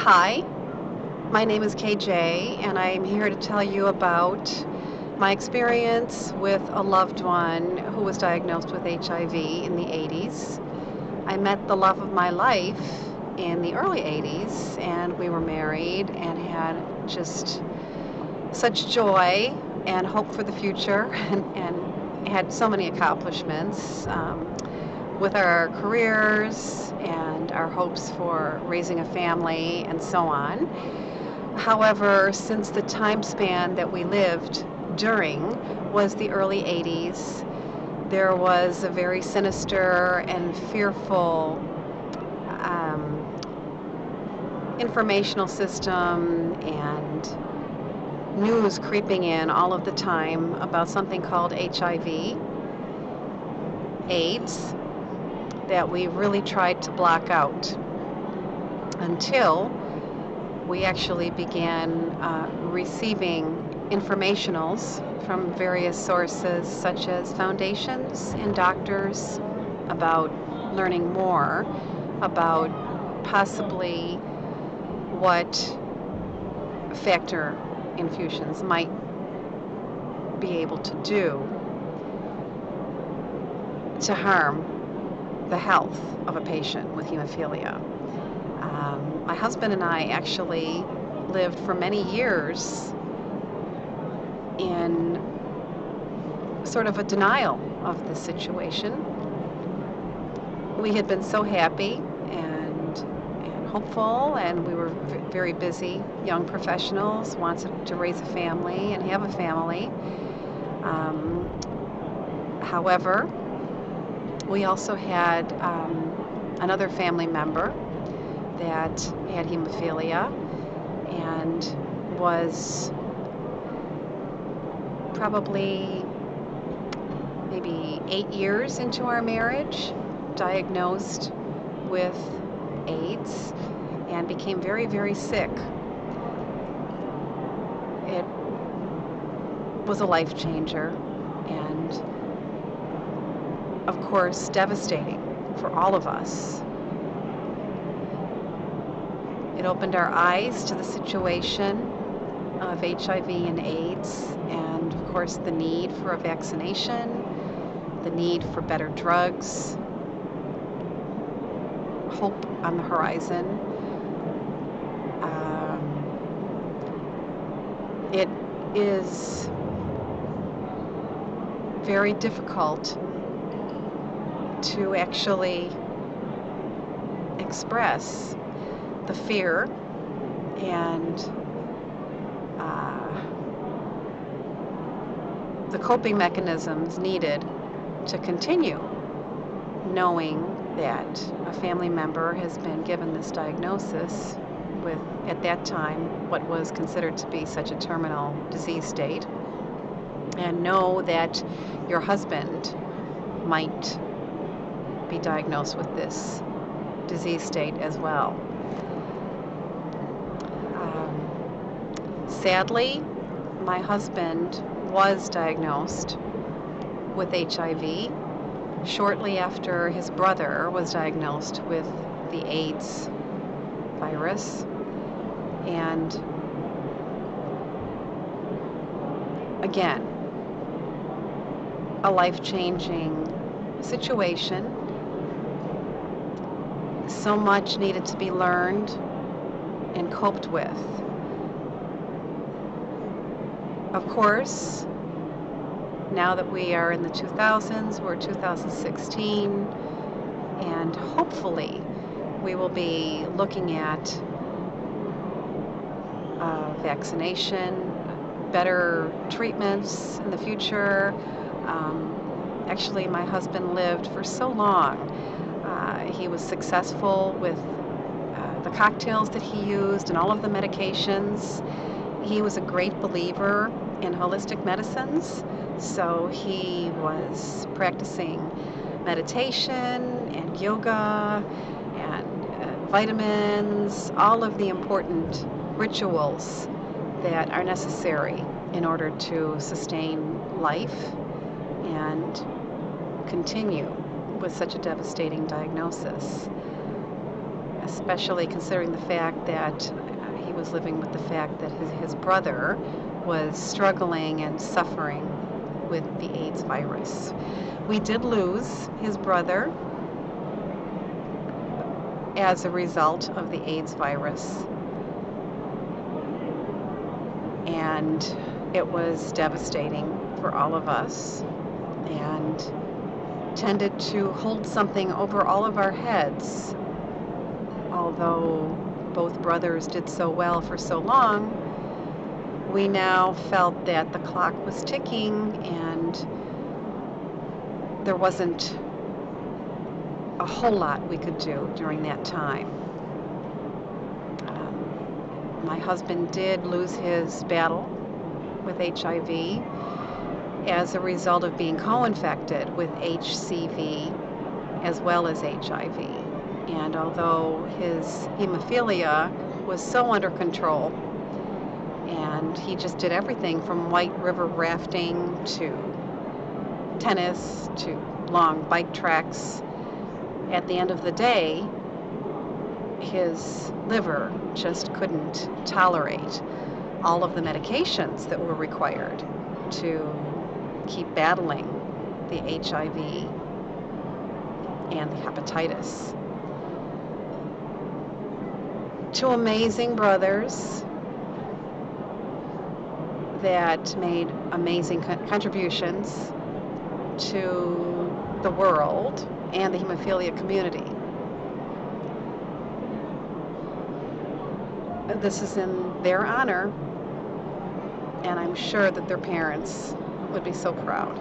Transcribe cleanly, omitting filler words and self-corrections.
Hi, my name is KJ, and I'm here to tell you about my experience with a loved one who was diagnosed with HIV in the 80s. I met the love of my life in the early 80s, and we were married and had just such joy and hope for the future, and had so many accomplishments with our careers and our hopes for raising a family and so on. However, since the time span that we lived during was the early 80s, there was a very sinister and fearful informational system and news creeping in all of the time about something called HIV, AIDS, that we really tried to block out until we actually began receiving informationals from various sources such as foundations and doctors about learning more about possibly what factor infusions might be able to do to harm the health of a patient with hemophilia. My husband and I actually lived for many years in sort of a denial of the situation. We had been so happy and hopeful, and we were very busy young professionals, wanted to raise a family and have a family. However, we also had another family member that had hemophilia and was probably maybe 8 years into our marriage, diagnosed with AIDS and became very, very sick. It was a life changer and, of course, devastating for all of us. It opened our eyes to the situation of HIV and AIDS, and of course the need for a vaccination, the need for better drugs, hope on the horizon. It is very difficult to actually express the fear and the coping mechanisms needed to continue knowing that a family member has been given this diagnosis with, at that time, what was considered to be such a terminal disease state, and know that your husband might be diagnosed with this disease state as well. Sadly, my husband was diagnosed with HIV shortly after his brother was diagnosed with the AIDS virus. And again, a life-changing situation. So much needed to be learned and coped with. Of course, now that we are in the 2000s, we're 2016, and hopefully we will be looking at vaccination, better treatments in the future. Actually, my husband lived for so long. He was successful with the cocktails that he used and all of the medications. He was a great believer in holistic medicines, so he was practicing meditation and yoga and vitamins, all of the important rituals that are necessary in order to sustain life and continue with such a devastating diagnosis. especially considering the fact that he was living with the fact that his brother was struggling and suffering with the AIDS virus. We did lose his brother as a result of the AIDS virus, and it was devastating for all of us and tended to hold something over all of our heads. Although both brothers did so well for so long, we now felt that the clock was ticking and there wasn't a whole lot we could do during that time. My husband did lose his battle with HIV as a result of being co-infected with HCV as well as HIV. And although his hemophilia was so under control, and he just did everything from white river rafting to tennis to long bike treks, at the end of the day, his liver just couldn't tolerate all of the medications that were required to keep battling the HIV and the hepatitis. Two amazing brothers that made amazing contributions to the world and the hemophilia community. This is in their honor, and I'm sure that their parents would be so proud.